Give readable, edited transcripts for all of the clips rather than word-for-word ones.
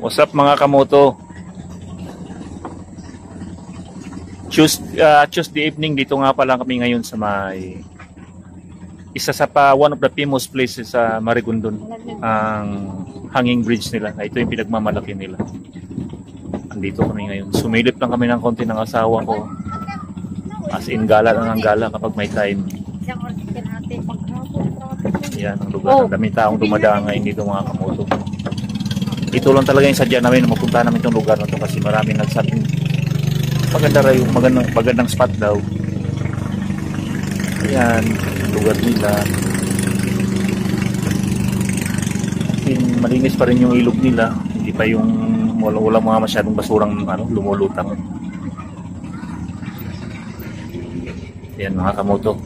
What's up mga kamoto? Tuesday evening, dito nga pala kami ngayon sa may one of the famous places sa Marigondon, ang hanging bridge nila. Ito yung pinagmamalaki nila. Andito kami ngayon. Sumilip lang kami ng konti ng asawa ko. As in, gala lang ang gala kapag may time. Yan ang lugar. Ang daming taong dumadaan ngayon dito mga kamoto. Ito lang talaga yung sadya namin na mapunta namin itong lugar na ito kasi maraming nagsabing maganda rin, magandang spot daw. Ayan, lugar nila. Malinis pa rin yung ilog nila. Hindi pa yung wala mga masyadong basurang lumulutang. Ayan mga kamoto.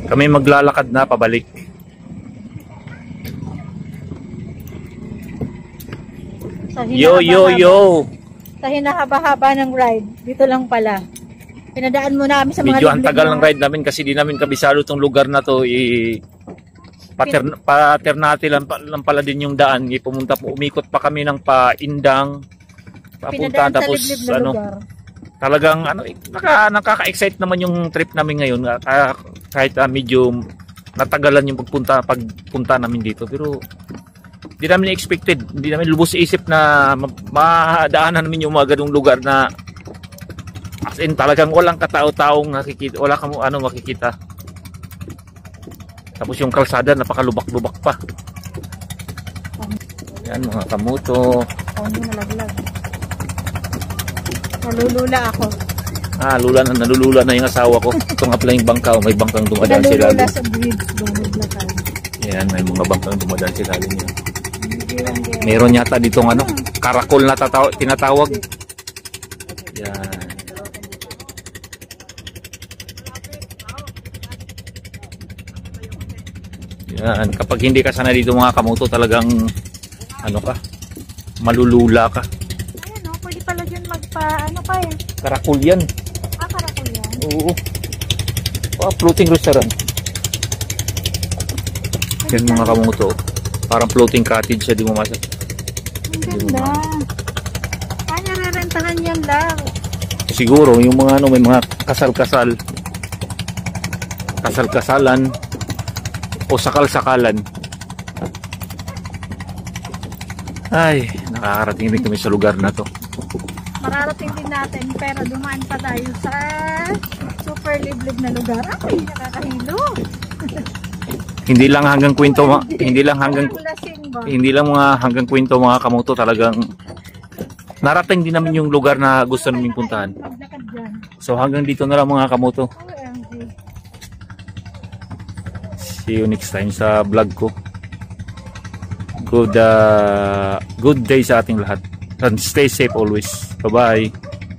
Kami maglalakad na pabalik. Yo! Sa hinahaba-haba ng ride, dito lang pala. Pinadaan mo namin sa mga medyo ang tagal ng ride namin kasi di namin kabisado itong lugar na to. Paternate lang pala din yung daan. Umikot pa kami ng paindang papunta, tapos talagang nakaka-excite naman yung trip namin ngayon, kahit medyo natagalan yung pagpunta namin dito, pero hindi namin expected, hindi namin lubos sa isip na madaanan namin yung mga ganung lugar na as in talagang walang katao-taong nakikita, wala kang makikita. Tapos yung kalsada napakalubak-lubak pa. Yan mga kamoto. Nalaglag. Nalulula ako. Nalulula na yung asawa ko. Ito nga pala yung bangka, may bangkang dumadaan sila. Nalulula sa bridge, dumudlakan. Yan, may mga bangkang dumadaan sila. Meron yata ditong karakol na tinatawag. Yan. Yan, kapag hindi ka sana dito mga kamoto, talagang malulula ka. Ayan pwede pala dyan pa yan. Karakol yan. Karakol yan? Oo. Floating restaurant. Yan mga kamoto. Parang floating cottage siya, di mo masak. Ang ganda. Nararentahan yan lang. Siguro yung mga may mga kasal-kasalan o sakal-sakalan. Ay, nakakarating din kami sa lugar na to. Mararating din natin, pero dumaan pa tayo sa super liblib na lugar. Ay, nakakahilo. Hindi lang hanggang kwento, hindi lang hanggang kwento mga kamoto, talagang narating din namin yung lugar na gusto namin puntahan. So hanggang dito na lang mga kamoto. See you next time sa vlog ko. Good day sa ating lahat. And stay safe always. Bye bye.